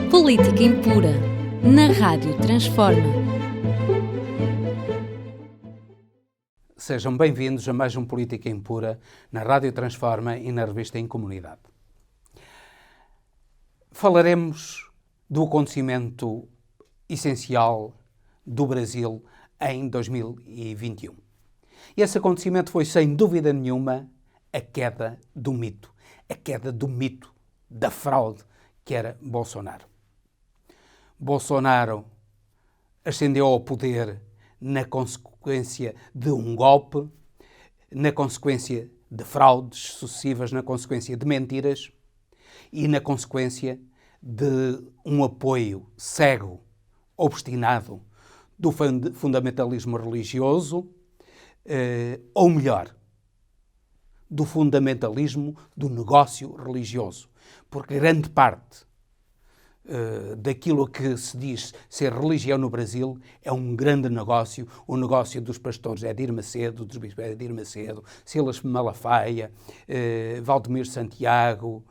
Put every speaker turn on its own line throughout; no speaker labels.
Política Impura, na Rádio Transforma.
Sejam bem-vindos a mais um Política Impura, na Rádio Transforma e na revista Em Comunidade. Falaremos do acontecimento essencial do Brasil em 2021. E esse acontecimento foi, sem dúvida nenhuma, a queda do mito da fraude que era Bolsonaro. Bolsonaro ascendeu ao poder na consequência de um golpe, na consequência de fraudes sucessivas, na consequência de mentiras e na consequência de um apoio cego, obstinado, do fundamentalismo religioso, ou melhor, do fundamentalismo do negócio religioso. Porque grande parte daquilo que se diz ser religião no Brasil é um grande negócio, o negócio dos pastores Edir Macedo, dos bispos Edir Macedo, Silas Malafaia, Valdemir Santiago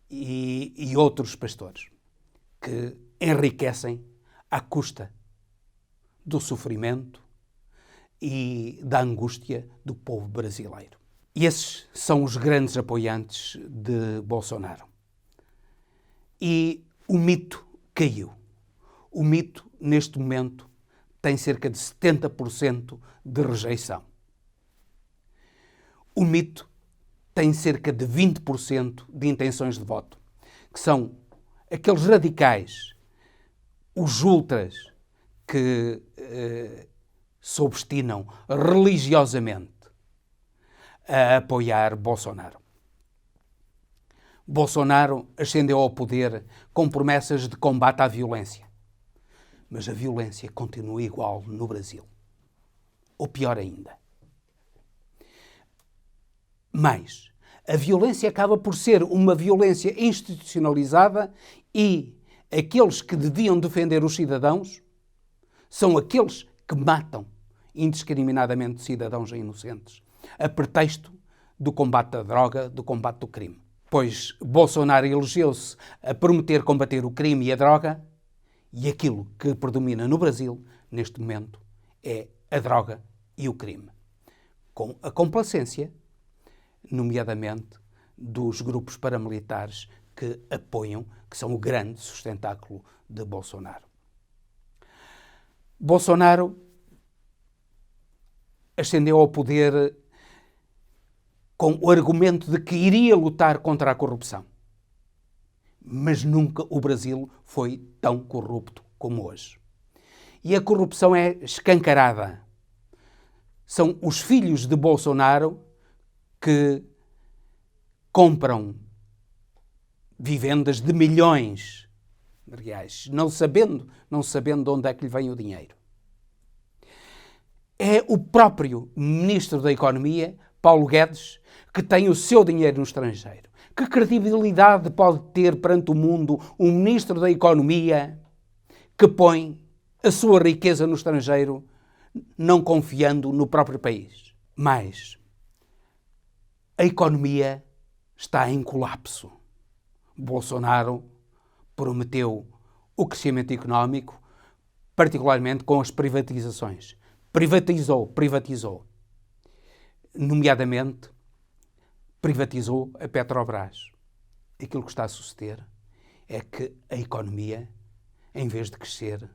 e outros pastores que enriquecem à custa do sofrimento e da angústia do povo brasileiro. E esses são os grandes apoiantes de Bolsonaro. E o mito caiu. O mito, neste momento, tem cerca de 70% de rejeição. O mito tem cerca de 20% de intenções de voto, que são aqueles radicais, os ultras, que se obstinam religiosamente a apoiar Bolsonaro. Bolsonaro ascendeu ao poder com promessas de combate à violência. Mas a violência continua igual no Brasil. Ou pior ainda. Mas a violência acaba por ser uma violência institucionalizada e aqueles que deviam defender os cidadãos são aqueles que matam indiscriminadamente cidadãos inocentes, a pretexto do combate à droga, do combate do crime. Pois Bolsonaro elegeu-se a prometer combater o crime e a droga, e aquilo que predomina no Brasil, neste momento, é a droga e o crime. Com a complacência, nomeadamente, dos grupos paramilitares que apoiam, que são o grande sustentáculo de Bolsonaro. Bolsonaro ascendeu ao poder com o argumento de que iria lutar contra a corrupção. Mas nunca o Brasil foi tão corrupto como hoje. E a corrupção é escancarada. São os filhos de Bolsonaro que compram vivendas de milhões de reais, não sabendo de onde é que lhe vem o dinheiro. É o próprio Ministro da Economia, Paulo Guedes, que tem o seu dinheiro no estrangeiro. Que credibilidade pode ter perante o mundo um Ministro da Economia que põe a sua riqueza no estrangeiro, não confiando no próprio país? Mas a economia está em colapso. Bolsonaro prometeu o crescimento económico, particularmente com as privatizações. Privatizou. Nomeadamente, privatizou a Petrobras. Aquilo que está a suceder é que a economia, em vez de crescer,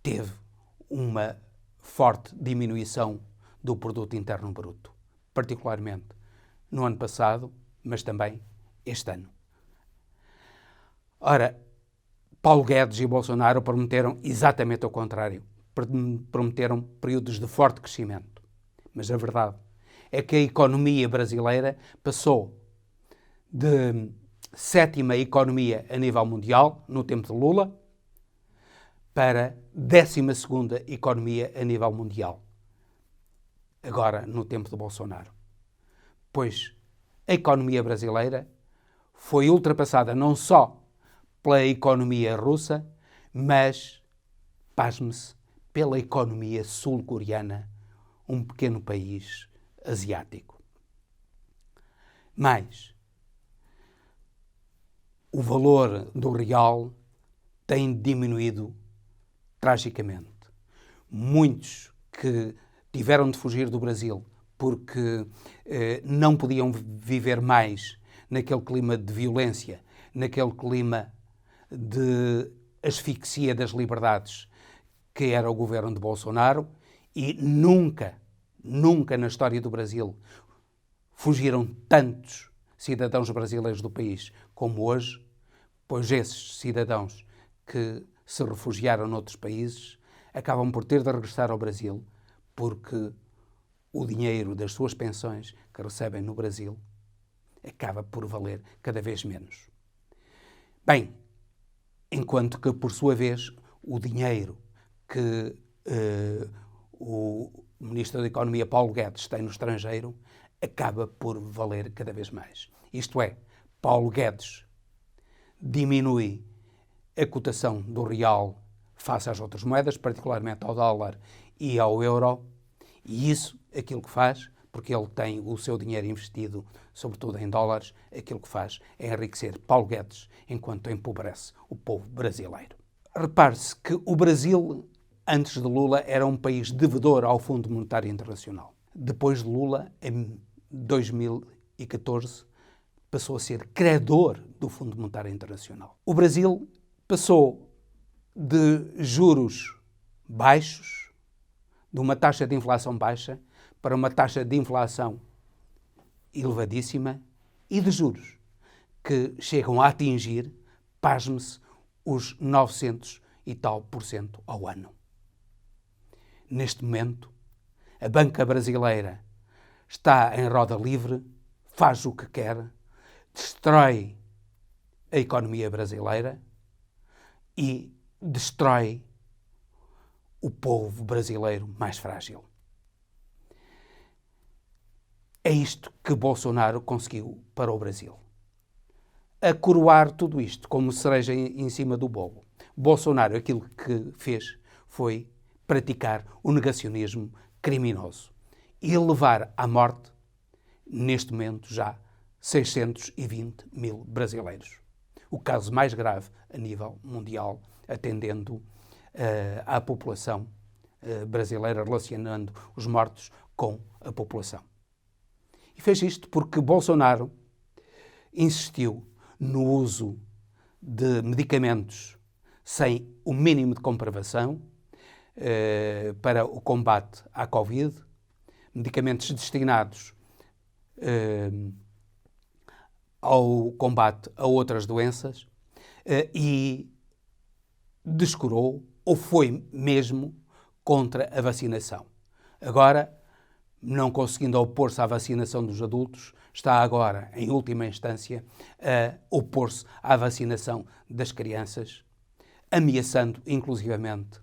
teve uma forte diminuição do produto interno bruto, particularmente no ano passado, mas também este ano. Ora, Paulo Guedes e Bolsonaro prometeram exatamente o contrário. Prometeram períodos de forte crescimento. Mas a verdade é que a economia brasileira passou de sétima economia a nível mundial, no tempo de Lula, para 12ª economia a nível mundial, agora no tempo de Bolsonaro. Pois a economia brasileira foi ultrapassada não só pela economia russa, mas, pasme-se, pela economia sul-coreana, um pequeno país asiático. Mas o valor do real tem diminuído tragicamente. Muitos que tiveram de fugir do Brasil porque não podiam viver mais naquele clima de violência, naquele clima de asfixia das liberdades que era o governo de Bolsonaro, e nunca na história do Brasil fugiram tantos cidadãos brasileiros do país como hoje, pois esses cidadãos que se refugiaram noutros países acabam por ter de regressar ao Brasil porque o dinheiro das suas pensões que recebem no Brasil acaba por valer cada vez menos. Bem, enquanto que, por sua vez, o dinheiro que o Ministro da Economia, Paulo Guedes, tem no estrangeiro, acaba por valer cada vez mais. Isto é, Paulo Guedes diminui a cotação do real face às outras moedas, particularmente ao dólar e ao euro, e isso, aquilo que faz, porque ele tem o seu dinheiro investido, sobretudo em dólares, aquilo que faz é enriquecer Paulo Guedes enquanto empobrece o povo brasileiro. Repare-se que o Brasil, antes de Lula, era um país devedor ao Fundo Monetário Internacional. Depois de Lula, em 2014, passou a ser credor do Fundo Monetário Internacional. O Brasil passou de juros baixos, de uma taxa de inflação baixa, para uma taxa de inflação elevadíssima e de juros que chegam a atingir, pasme-se, os 900 e tal % ao ano. Neste momento, a banca brasileira está em roda livre, faz o que quer, destrói a economia brasileira e destrói o povo brasileiro mais frágil. É isto que Bolsonaro conseguiu para o Brasil. A coroar tudo isto como cereja em cima do bolo, Bolsonaro aquilo que fez foi praticar o negacionismo criminoso e levar à morte, neste momento já, 620 mil brasileiros. O caso mais grave a nível mundial, atendendo à população brasileira, relacionando os mortos com a população. E fez isto porque Bolsonaro insistiu no uso de medicamentos sem o mínimo de comprovação para o combate à Covid, medicamentos destinados ao combate a outras doenças e descurou, ou foi mesmo, contra a vacinação. Agora, não conseguindo opor-se à vacinação dos adultos, está agora, em última instância, a opor-se à vacinação das crianças, ameaçando, inclusivamente,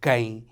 quem,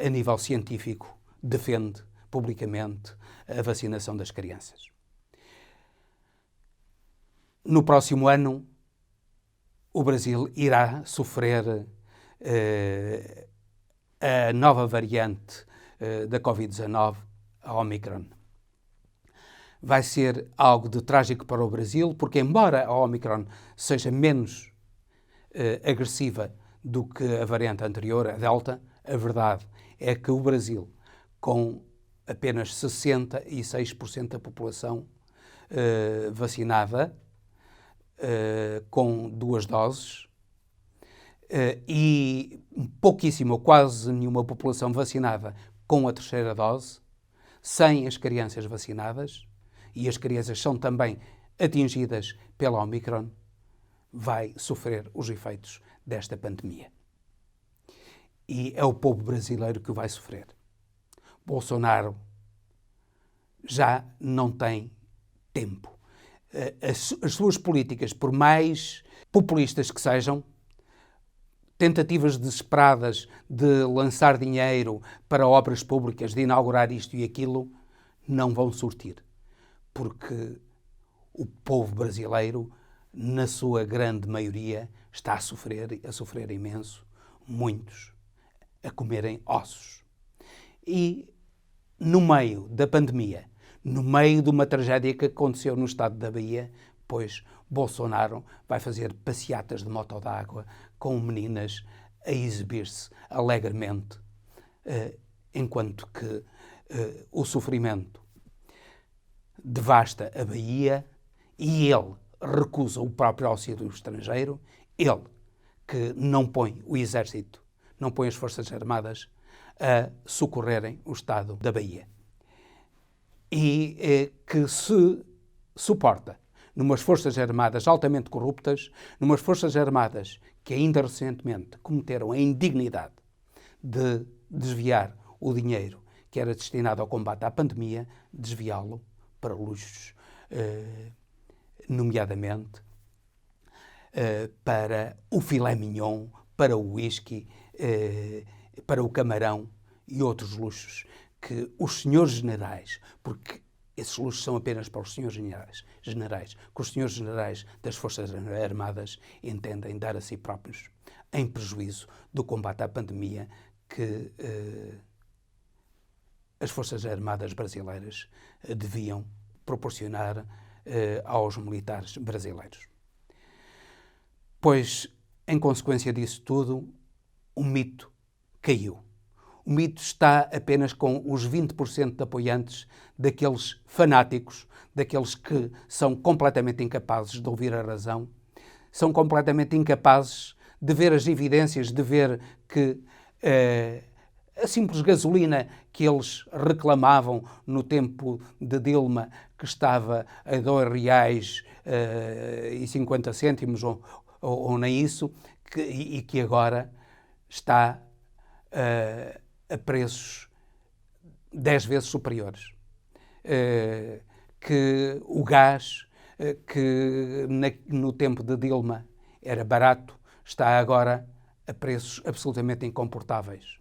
a nível científico, defende publicamente a vacinação das crianças. No próximo ano, o Brasil irá sofrer a nova variante da Covid-19, a Omicron. Vai ser algo de trágico para o Brasil, porque embora a Omicron seja menos agressiva do que a variante anterior, a Delta, a verdade é que o Brasil, com apenas 66% da população vacinada, com 2 doses, e pouquíssima, quase nenhuma população vacinada com a 3ª dose, sem as crianças vacinadas, e as crianças são também atingidas pela Omicron, vai sofrer os efeitos desta pandemia. E é o povo brasileiro que o vai sofrer. Bolsonaro já não tem tempo. As suas políticas, por mais populistas que sejam, tentativas desesperadas de lançar dinheiro para obras públicas, de inaugurar isto e aquilo, não vão surtir. Porque o povo brasileiro, na sua grande maioria, está a sofrer imenso, muitos, a comerem ossos. E no meio da pandemia, no meio de uma tragédia que aconteceu no estado da Bahia, pois Bolsonaro vai fazer passeatas de moto d'água com meninas a exibir-se alegremente, enquanto que o sofrimento devasta a Bahia e ele recusa o próprio auxílio estrangeiro, ele que não põe o exército, não põe as Forças Armadas a socorrerem o estado da Bahia. E que se suporta numas Forças Armadas altamente corruptas, numas Forças Armadas que ainda recentemente cometeram a indignidade de desviar o dinheiro que era destinado ao combate à pandemia, desviá-lo para luxos, nomeadamente para o filé mignon, para o whisky, para o camarão e outros luxos que os senhores generais, porque esses luxos são apenas para os senhores generais, que os senhores generais das Forças Armadas entendem dar a si próprios, em prejuízo do combate à pandemia que as Forças Armadas brasileiras deviam proporcionar aos militares brasileiros. Pois, em consequência disso tudo, o mito caiu. O mito está apenas com os 20% de apoiantes daqueles fanáticos, daqueles que são completamente incapazes de ouvir a razão, são completamente incapazes de ver as evidências, de ver que a simples gasolina que eles reclamavam no tempo de Dilma, que estava a R$2,50 ou nem isso, e que agora está a preços 10 vezes superiores. Que o gás, que no tempo de Dilma era barato, está agora a preços absolutamente incomportáveis.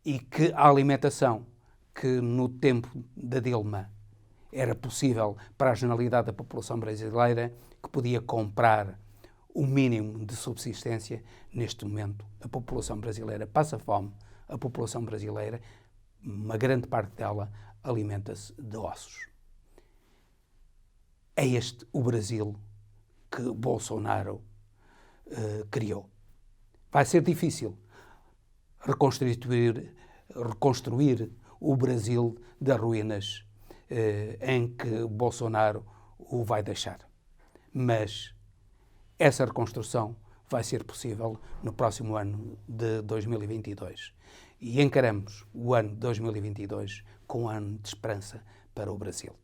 E que a alimentação, que no tempo da Dilma era possível para a generalidade da população brasileira, que podia comprar o mínimo de subsistência, neste momento a população brasileira passa fome, a população brasileira, uma grande parte dela, alimenta-se de ossos. É este o Brasil que Bolsonaro criou. Vai ser difícil reconstruir o Brasil das ruínas em que Bolsonaro o vai deixar. Mas essa reconstrução vai ser possível no próximo ano de 2022. E encaramos o ano de 2022 como um ano de esperança para o Brasil.